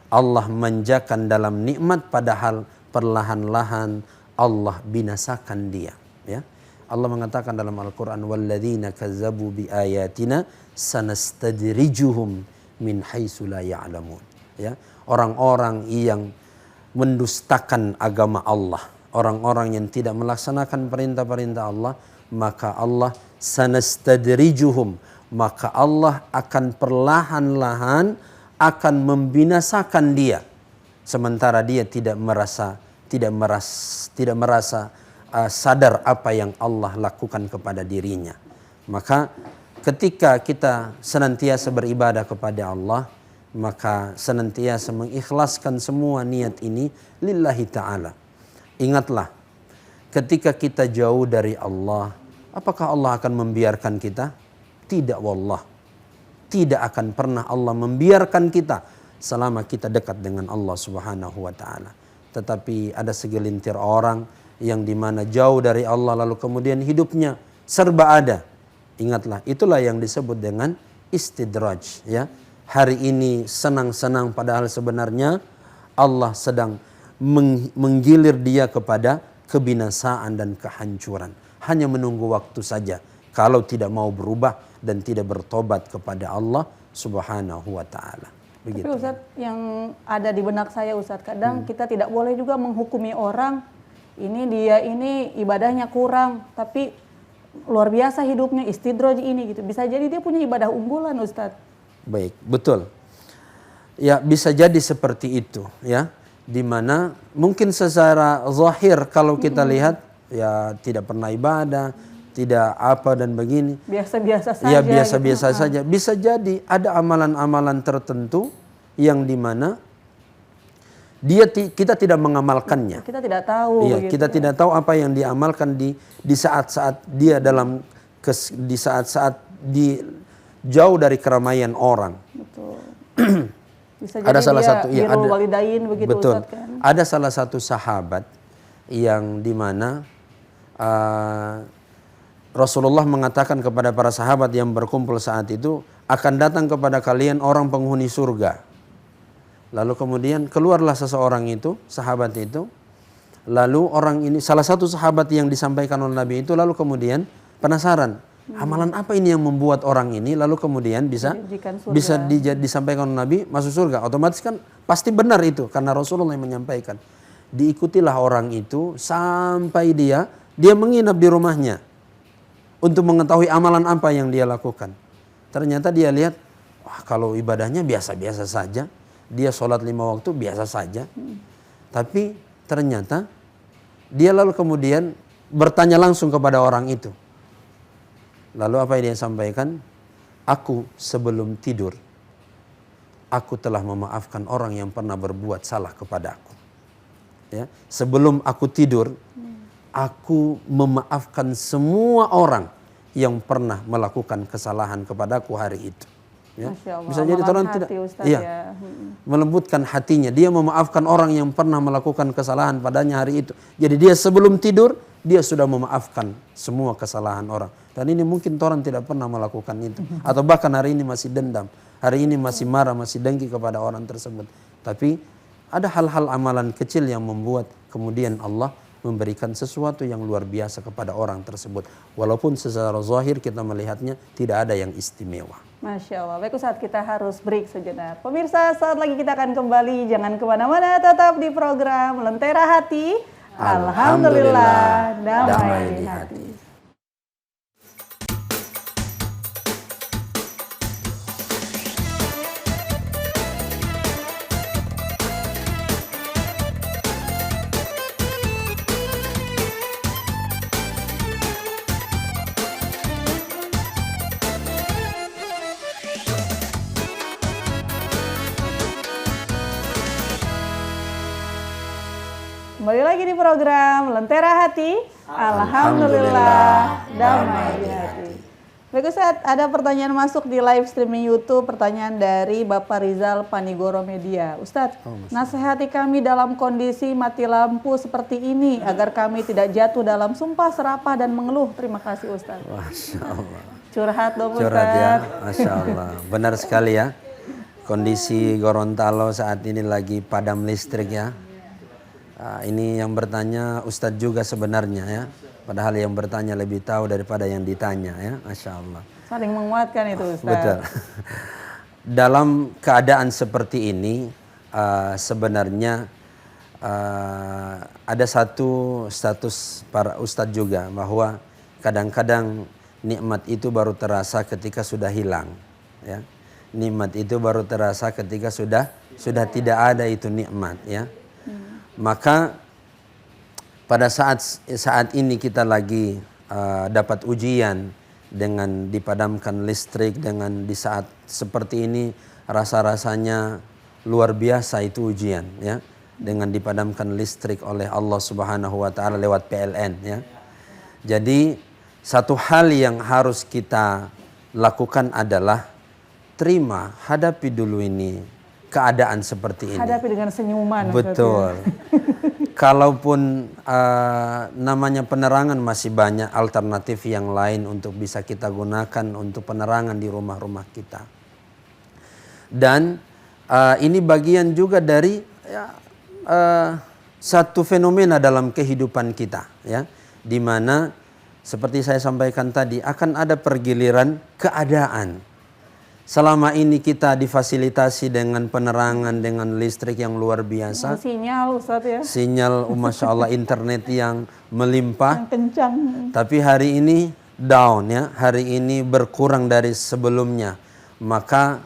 B: Allah manjakan dalam nikmat, padahal perlahan-lahan Allah binasakan dia, ya. Allah mengatakan dalam Al-Qur'an, walladzina kazzabu biayatina sanastadrijuhum min haitsu la ya'lamun, ya. Orang-orang yang mendustakan agama Allah, orang-orang yang tidak melaksanakan perintah-perintah Allah, maka Allah sanastadrijuhum, maka Allah akan perlahan-lahan akan membinasakan dia, sementara dia tidak merasa sadar apa yang Allah lakukan kepada dirinya. Maka ketika kita senantiasa beribadah kepada Allah, maka senantiasa mengikhlaskan semua niat ini lillahi ta'ala. Ingatlah, ketika kita jauh dari Allah, apakah Allah akan membiarkan kita? Tidak, wallah. Tidak akan pernah Allah membiarkan kita selama kita dekat dengan Allah Subhanahu wa ta'ala. Tetapi ada segelintir orang yang dimana jauh dari Allah lalu kemudian hidupnya serba ada. Ingatlah, itulah yang disebut dengan istidraj, ya. Hari ini senang-senang padahal sebenarnya Allah sedang menggilir dia kepada kebinasaan dan kehancuran. Hanya menunggu waktu saja kalau tidak mau berubah dan tidak bertobat kepada Allah Subhanahu wa ta'ala. Begitu.
A: Tapi Ustaz, yang ada di benak saya Ustaz, kadang kita tidak boleh juga menghukumi orang, dia ini ibadahnya kurang, tapi luar biasa hidupnya, istidraj ini gitu. Bisa jadi dia punya ibadah unggulan Ustaz.
B: Baik, betul. Ya, bisa jadi seperti itu, ya. Di mana mungkin secara zahir kalau kita lihat ya tidak pernah ibadah, tidak apa dan begini.
A: Biasa-biasa saja.
B: Ya, biasa-biasa saja. Bisa jadi ada amalan-amalan tertentu yang di mana kita tidak mengamalkannya.
A: Kita tidak tahu.
B: Iya,
A: gitu.
B: kita tidak tahu apa yang diamalkan di saat-saat dia di saat-saat jauh dari keramaian orang.
A: Betul. Bisa
B: Ada
A: jadi
B: salah
A: dia
B: satu, ya,
A: birrul
B: ada,
A: walidain begitu
B: betul.
A: Ustaz kan.
B: Ada salah satu sahabat yang dimana Rasulullah mengatakan kepada para sahabat yang berkumpul saat itu, akan datang kepada kalian orang penghuni surga. Lalu kemudian keluarlah seseorang itu, sahabat itu. Lalu orang ini, salah satu sahabat yang disampaikan oleh Nabi itu, lalu kemudian penasaran, Amalan apa ini yang membuat orang ini lalu kemudian bisa
A: Dijanjikan surga.
B: bisa disampaikan oleh Nabi masuk surga? Otomatis kan pasti benar itu karena Rasulullah yang menyampaikan. Diikutilah orang itu sampai dia menginap di rumahnya untuk mengetahui amalan apa yang dia lakukan. Ternyata dia lihat, wah kalau ibadahnya biasa-biasa saja, dia sholat 5 waktu biasa saja. Tapi ternyata dia lalu kemudian bertanya langsung kepada orang itu. Lalu apa yang dia sampaikan? Aku sebelum tidur, aku telah memaafkan orang yang pernah berbuat salah kepadaku. Ya, sebelum aku tidur, aku memaafkan semua orang yang pernah melakukan kesalahan kepadaku hari itu. Ya.
A: Masya Allah,
B: Bisa jadi
A: amalan
B: orang
A: hati,
B: tidak,
A: Ustaz,
B: iya,
A: ya.
B: melembutkan hatinya. Dia memaafkan orang yang pernah melakukan kesalahan padanya hari itu. Jadi dia sebelum tidur dia sudah memaafkan semua kesalahan orang. Dan ini mungkin orang tidak pernah melakukan itu, atau bahkan hari ini masih dendam, hari ini masih marah, masih dengki kepada orang tersebut. Tapi ada hal-hal amalan kecil yang membuat kemudian Allah memberikan sesuatu yang luar biasa kepada orang tersebut. Walaupun secara zahir kita melihatnya tidak ada yang istimewa.
A: Masya Allah. Baik Ustaz, kita harus break sejenak. Pemirsa, saat lagi kita akan kembali. Jangan kemana-mana, tetap di program Lentera Hati. Alhamdulillah, damai di hati. Kembali lagi di program Lentera Hati. Alhamdulillah, damai di hati. Baik Ustaz, ada pertanyaan masuk di live streaming YouTube, pertanyaan dari Bapak Rizal Panigoro Media. Ustadz, nasihati kami dalam kondisi mati lampu seperti ini agar kami tidak jatuh dalam sumpah serapah dan mengeluh. Terima kasih Ustadz.
B: Masya Allah.
A: Curhat dong Ustadz.
B: Curhat ya, Masya Allah. Benar sekali ya. Kondisi Gorontalo saat ini lagi padam listrik ya. Ini yang bertanya Ustadz juga sebenarnya ya. Padahal yang bertanya lebih tahu daripada yang ditanya ya. Masya Allah.
A: Saling menguatkan itu Ustadz.
B: Betul. Dalam keadaan seperti ini sebenarnya ada satu status para Ustadz juga. Bahwa kadang-kadang nikmat itu baru terasa ketika sudah hilang. Ya. Nikmat itu baru terasa ketika sudah tidak ada itu nikmat ya. Maka pada saat ini kita lagi dapat ujian dengan dipadamkan listrik, dengan di saat seperti ini rasa-rasanya luar biasa itu ujian ya, dengan dipadamkan listrik oleh Allah Subhanahu wa taala lewat PLN ya. Jadi satu hal yang harus kita lakukan adalah terima, hadapi dulu ini keadaan seperti ini.
A: Hadapi dengan senyuman.
B: Betul. Kalaupun namanya penerangan masih banyak alternatif yang lain untuk bisa kita gunakan untuk penerangan di rumah-rumah kita. Dan ini bagian juga dari satu fenomena dalam kehidupan kita, ya, di mana seperti saya sampaikan tadi akan ada pergiliran keadaan. Selama ini kita difasilitasi dengan penerangan, dengan listrik yang luar biasa.
A: Sinyal Ustaz ya.
B: Sinyal, Masya Allah, internet yang melimpah.
A: Yang kencang.
B: Tapi hari ini down ya, hari ini berkurang dari sebelumnya. Maka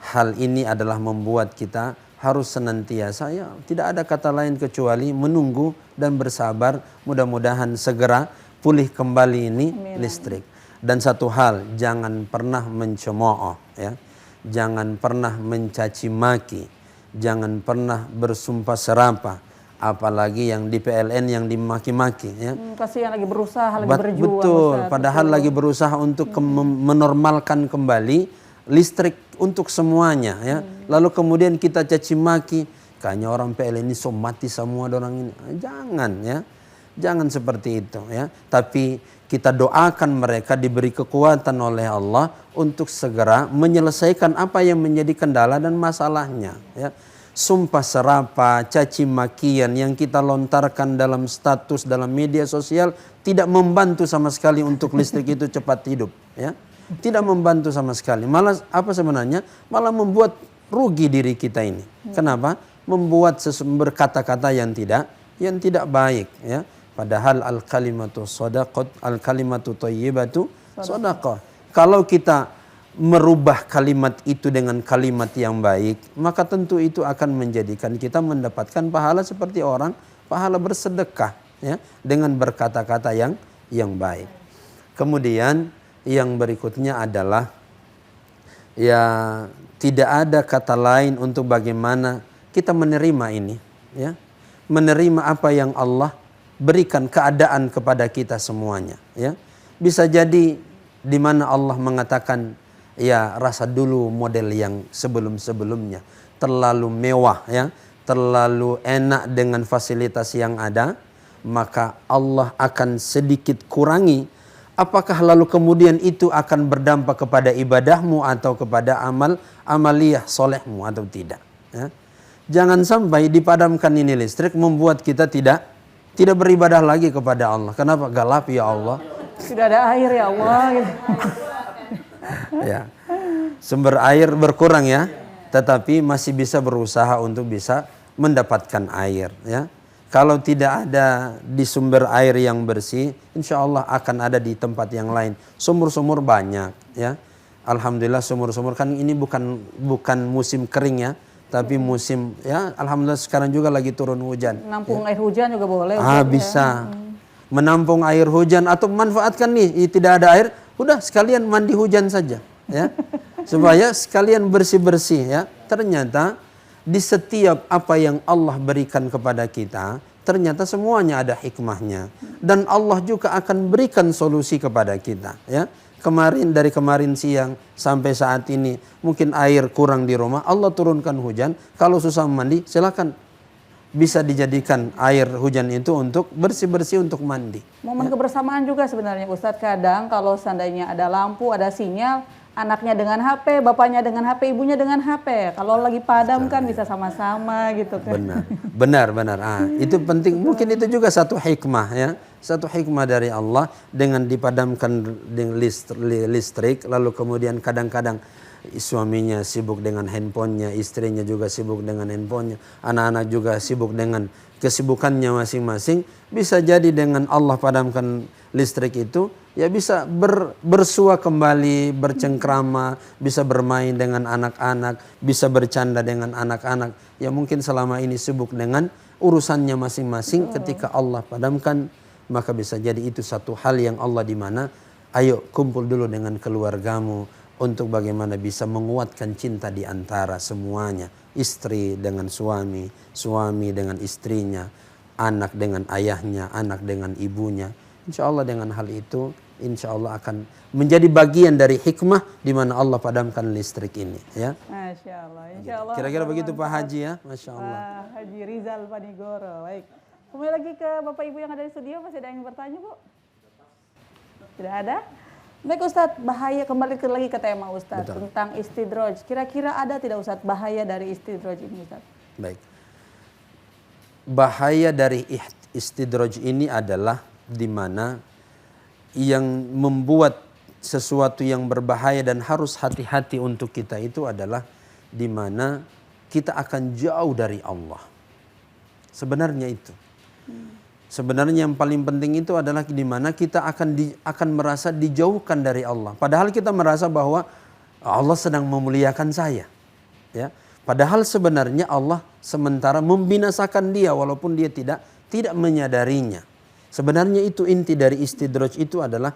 B: hal ini adalah membuat kita harus senantiasa ya, tidak ada kata lain kecuali menunggu dan bersabar. Mudah-mudahan segera pulih kembali ini listrik. Dan satu hal, jangan pernah mencemooh ya. Jangan pernah mencaci maki, jangan pernah bersumpah serapah, apalagi yang di PLN yang dimaki-maki ya.
A: Kasihan lagi berusaha, lagi berjuang.
B: Betul,
A: Ustaz,
B: padahal lagi berusaha untuk menormalkan kembali listrik untuk semuanya ya. Lalu kemudian kita caci maki, kayaknya orang PLN ini mati semua orang ini. Jangan ya. Jangan seperti itu ya. Tapi kita doakan mereka diberi kekuatan oleh Allah untuk segera menyelesaikan apa yang menjadi kendala dan masalahnya ya. sumpah serapa, caci makian yang kita lontarkan dalam status, dalam media sosial tidak membantu sama sekali untuk listrik itu cepat hidup, ya. Tidak membantu sama sekali. Malah apa sebenarnya? Malah membuat rugi diri kita ini. Kenapa? Membuat berkata-kata yang tidak baik, ya. Padahal al-kalimatu shadaqat, al-kalimatu thayyibatu shadaqah. Kalau kita merubah kalimat itu dengan kalimat yang baik, maka tentu itu akan menjadikan kita mendapatkan pahala seperti orang pahala bersedekah, ya, dengan berkata-kata yang baik. Kemudian yang berikutnya adalah ya tidak ada kata lain untuk bagaimana kita menerima ini, ya. Menerima apa yang Allah berikan keadaan kepada kita semuanya, ya. Bisa jadi di mana Allah mengatakan ya rasa dulu model yang sebelum-sebelumnya terlalu mewah, ya, terlalu enak dengan fasilitas yang ada, maka Allah akan sedikit kurangi. Apakah lalu kemudian itu akan berdampak kepada ibadahmu atau kepada amaliyah solehmu atau tidak, ya? Jangan sampai dipadamkan ini listrik membuat kita tidak beribadah lagi kepada Allah. Kenapa? Galap ya Allah.
A: Sudah ada air ya Allah. Gitu.
B: Ya, sumber air berkurang, ya, tetapi masih bisa berusaha untuk bisa mendapatkan air, ya. Kalau tidak ada di sumber air yang bersih, insya Allah akan ada di tempat yang lain. Sumur-sumur banyak, ya. Alhamdulillah sumur-sumur kan ini bukan musim kering, ya, tapi musim, ya, alhamdulillah sekarang juga lagi turun hujan.
A: Menampung air hujan juga boleh.
B: Bisa. Menampung air hujan atau manfaatkan nih tidak ada air, udah sekalian mandi hujan saja, ya. Supaya sekalian bersih-bersih, ya. Ternyata di setiap apa yang Allah berikan kepada kita, ternyata semuanya ada hikmahnya, dan Allah juga akan berikan solusi kepada kita, ya. Dari kemarin siang sampai saat ini mungkin air kurang di rumah, Allah turunkan hujan. Kalau susah mandi, silakan bisa dijadikan air hujan itu untuk bersih-bersih untuk mandi.
A: Momen kebersamaan juga sebenarnya Ustadz. Kadang kalau seandainya ada lampu, ada sinyal, anaknya dengan HP, bapaknya dengan HP, ibunya dengan HP. Kalau lagi padam kan bisa sama-sama gitu kan.
B: Benar. Itu penting. Mungkin itu juga satu hikmah, ya. Satu hikmah dari Allah dengan dipadamkan listrik, lalu kemudian kadang-kadang suaminya sibuk dengan handphonenya, istrinya juga sibuk dengan handphonenya, anak-anak juga sibuk dengan kesibukannya masing-masing. Bisa jadi dengan Allah padamkan listrik itu, ya bisa bersua kembali, bercengkrama, bisa bermain dengan anak-anak, bisa bercanda dengan anak-anak. Ya mungkin selama ini sibuk dengan urusannya masing-masing, ketika Allah padamkan, maka bisa jadi itu satu hal yang Allah di mana, ayo kumpul dulu dengan keluargamu untuk bagaimana bisa menguatkan cinta di antara semuanya. Istri dengan suami, suami dengan istrinya, anak dengan ayahnya, anak dengan ibunya. Insya Allah dengan hal itu, insya Allah akan menjadi bagian dari hikmah di mana Allah padamkan listrik ini, ya.
A: Masya Allah. Insya Allah.
B: Kira-kira begitu Pak Haji, ya, Masya Allah.
A: Pak Haji Rizal Panigoro. Baik. Kembali lagi ke Bapak Ibu yang ada di studio, masih ada yang bertanya, Bu? Tidak ada? Baik Ustadz, bahaya, kembali lagi ke tema Ustadz. Betul. Tentang istidroj. Kira-kira ada tidak Ustadz bahaya dari istidroj ini Ustadz?
B: Baik. Bahaya dari istidroj ini adalah di mana yang membuat sesuatu yang berbahaya dan harus hati-hati untuk kita itu adalah di mana kita akan jauh dari Allah. Sebenarnya itu. Sebenarnya yang paling penting itu adalah di mana kita akan merasa dijauhkan dari Allah. Padahal kita merasa bahwa Allah sedang memuliakan saya, ya. Padahal sebenarnya Allah sementara membinasakan dia walaupun dia tidak menyadarinya. Sebenarnya itu inti dari istidroj itu adalah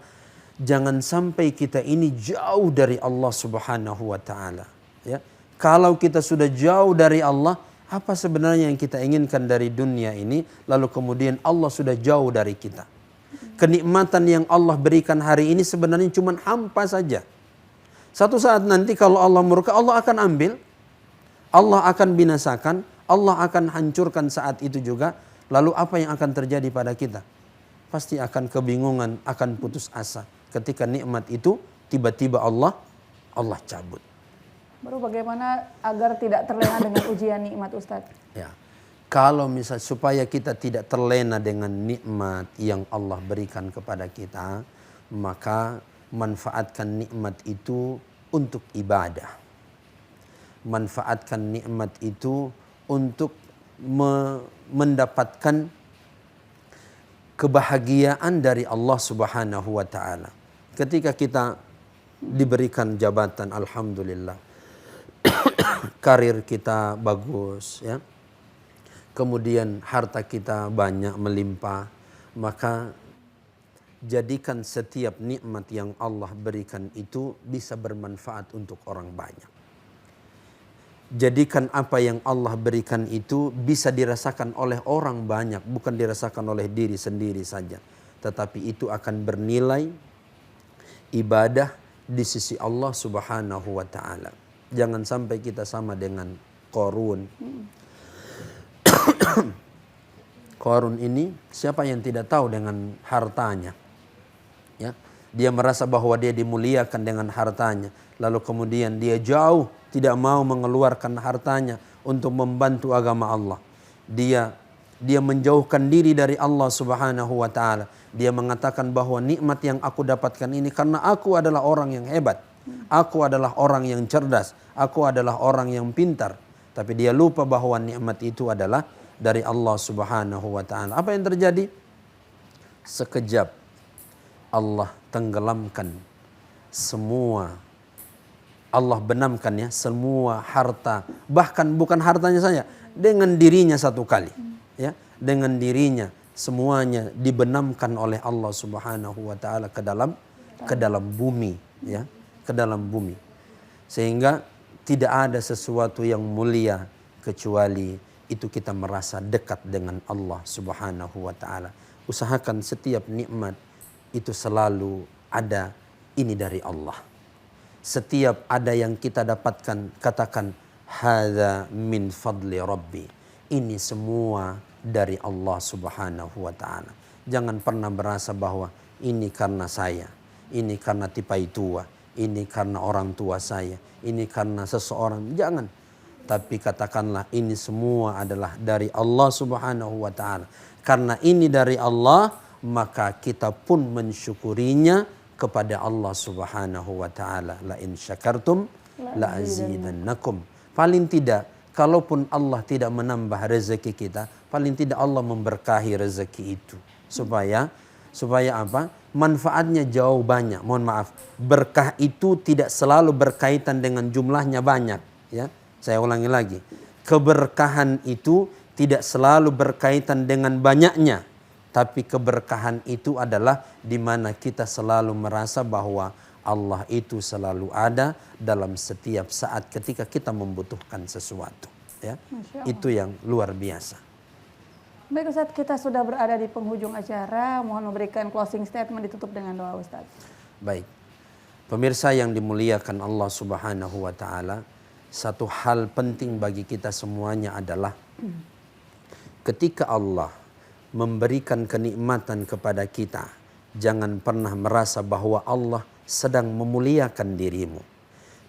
B: jangan sampai kita ini jauh dari Allah Subhanahu wa taala, ya. Kalau kita sudah jauh dari Allah, apa sebenarnya yang kita inginkan dari dunia ini, lalu kemudian Allah sudah jauh dari kita. Kenikmatan yang Allah berikan hari ini sebenarnya cuma hampa saja. Satu saat nanti kalau Allah murka, Allah akan ambil, Allah akan binasakan, Allah akan hancurkan saat itu juga. Lalu apa yang akan terjadi pada kita? Pasti akan kebingungan, akan putus asa ketika nikmat itu tiba-tiba Allah cabut.
A: Baru bagaimana agar tidak terlena dengan ujian nikmat, Ustadz?
B: Ya. Kalau misal supaya kita tidak terlena dengan nikmat yang Allah berikan kepada kita, maka manfaatkan nikmat itu untuk ibadah. Manfaatkan nikmat itu untuk mendapatkan kebahagiaan dari Allah Subhanahu wa taala. Ketika kita diberikan jabatan, alhamdulillah. Karir kita bagus, ya. Kemudian harta kita banyak melimpah, maka jadikan setiap nikmat yang Allah berikan itu bisa bermanfaat untuk orang banyak. Jadikan apa yang Allah berikan itu bisa dirasakan oleh orang banyak, bukan dirasakan oleh diri sendiri saja. Tetapi itu akan bernilai ibadah di sisi Allah Subhanahu wa taala. Jangan sampai kita sama dengan Qarun. Qarun ini siapa yang tidak tahu dengan hartanya? Ya, dia merasa bahwa dia dimuliakan dengan hartanya, lalu kemudian dia jauh tidak mau mengeluarkan hartanya untuk membantu agama Allah. Dia menjauhkan diri dari Allah Subhanahu wa taala. Dia mengatakan bahwa nikmat yang aku dapatkan ini karena aku adalah orang yang hebat. Aku adalah orang yang cerdas. Aku adalah orang yang pintar. Tapi dia lupa bahwa nikmat itu adalah dari Allah Subhanahu wa taala. Apa yang terjadi? Sekejap Allah tenggelamkan semua, Allah benamkan ya semua harta, bahkan bukan hartanya saja, dengan dirinya satu kali, ya, dengan dirinya semuanya dibenamkan oleh Allah Subhanahu wa taala ke dalam bumi, ya, ke dalam bumi. Sehingga tidak ada sesuatu yang mulia kecuali itu kita merasa dekat dengan Allah Subhanahu wa taala. Usahakan setiap nikmat itu selalu ada ini dari Allah. Setiap ada yang kita dapatkan, katakan hadza min fadli rabbi. Ini semua dari Allah Subhanahu wa taala. Jangan pernah merasa bahwa ini karena saya, ini karena tipai tua, ini karena orang tua saya, ini karena seseorang. Jangan. Tapi katakanlah ini semua adalah dari Allah Subhanahu wa taala. Karena ini dari Allah, maka kita pun mensyukurinya kepada Allah Subhanahu wa taala. La in syakartum la azidannakum. Paling tidak, kalaupun Allah tidak menambah rezeki kita, paling tidak Allah memberkahi rezeki itu. Supaya apa? Manfaatnya jauh banyak. Mohon maaf, berkah itu tidak selalu berkaitan dengan jumlahnya banyak, ya. Saya ulangi lagi. Keberkahan itu tidak selalu berkaitan dengan banyaknya. Tapi keberkahan itu adalah di mana kita selalu merasa bahwa Allah itu selalu ada dalam setiap saat ketika kita membutuhkan sesuatu. Ya, itu yang luar biasa.
A: Baik Ustadz, kita sudah berada di penghujung acara. Mohon memberikan closing statement, ditutup dengan doa Ustadz. Baik.
B: Pemirsa yang dimuliakan Allah Subhanahu wa taala, satu hal penting bagi kita semuanya adalah ketika Allah memberikan kenikmatan kepada kita, jangan pernah merasa bahwa Allah sedang memuliakan dirimu.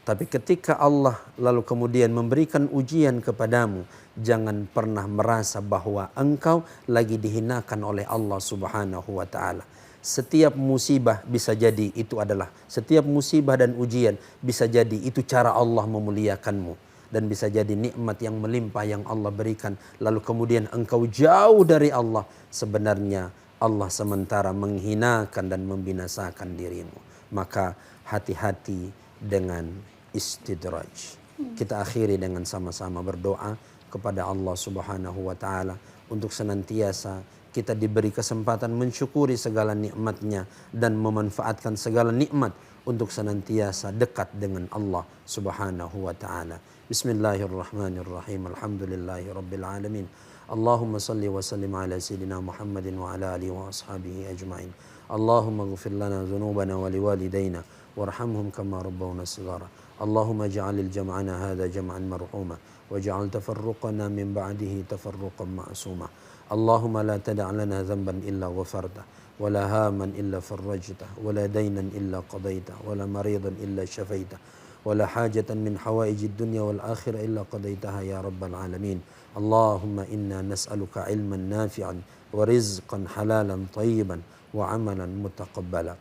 B: Tapi ketika Allah lalu kemudian memberikan ujian kepadamu, jangan pernah merasa bahwa engkau lagi dihinakan oleh Allah Subhanahu wa taala. Setiap musibah bisa jadi itu adalah, setiap musibah dan ujian bisa jadi itu cara Allah memuliakanmu. Dan bisa jadi nikmat yang melimpah yang Allah berikan. Lalu kemudian engkau jauh dari Allah. Sebenarnya Allah sementara menghinakan dan membinasakan dirimu. Maka hati-hati dengan istidraj. Kita akhiri dengan sama-sama berdoa kepada Allah Subhanahu wa taala untuk senantiasa kita diberi kesempatan mensyukuri segala nikmatnya dan memanfaatkan segala nikmat untuk senantiasa dekat dengan Allah Subhanahu wa taala. Bismillahirrahmanirrahim. Alhamdulillahi rabbil alamin. Allahumma salli wa sallim ala sayyidina Muhammadin wa ala alihi wa ashabihi ajma'in. Allahumma ighfir lana dhunubana wa liwalidayna warhamhum kama rabbawna shighara. Allahumma ij'alil jam'ana hadha jam'an marhuma waj'al tafarruqana min ba'dihi tafarruqan ma'suma. Allahumma la tada' lana dhanban illa ghafarta wa la haman illa farajta wa la daynan illa qadayta wa la maridan illa shafaita ولا حاجة من حوائج الدنيا والآخرة إلا قضيتها يا رب العالمين. اللهم إنا نسألك علما نافعا ورزقا حلالا طيبا وعملا متقبلا.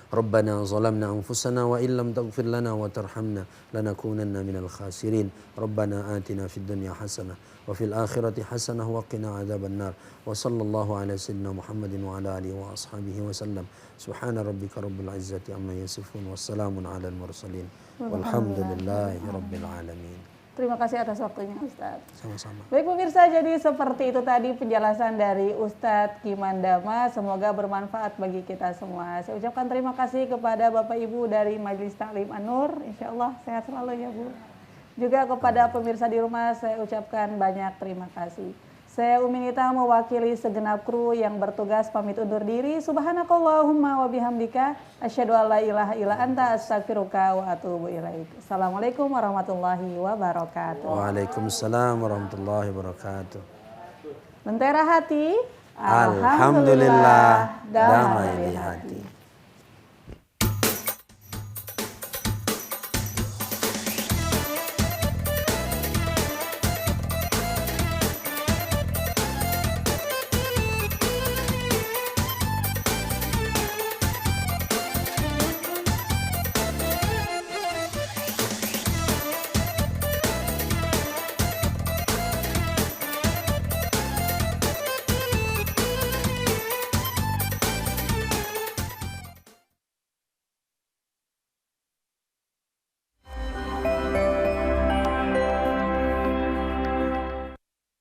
B: ربنا ظلمنا أنفسنا وإن لم تغفر لنا وترحمنا لنكونن من الخاسرين. ربنا آتنا في الدنيا حسنة وفي الآخرة حسنة وقنا عذاب النار. وصلى الله على سيدنا محمد وعلى آله وأصحابه وسلم. سبحان ربك رب العزة عما يصفون والسلام على المرسلين والحمد لله رب العالمين.
A: Terima kasih atas waktunya Ustadz.
B: Sama-sama.
A: Baik pemirsa, jadi seperti itu tadi penjelasan dari Ustadz Kimandama. Semoga bermanfaat bagi kita semua. Saya ucapkan terima kasih kepada Bapak Ibu dari Majelis Taklim An-Nur. Insya Allah sehat selalu ya Bu. Juga kepada pemirsa di rumah saya ucapkan banyak terima kasih. Saya Umi Nita mewakili segenap kru yang bertugas pamit undur diri. Subhanakallahumma wa bihamdika asyhadu an la ilaha illa anta astaghfiruka wa atubu ilaik. Assalamualaikum warahmatullahi wabarakatuh.
B: Waalaikumsalam warahmatullahi wabarakatuh.
A: Lentera hati,
B: Alhamdulillah damai di hati.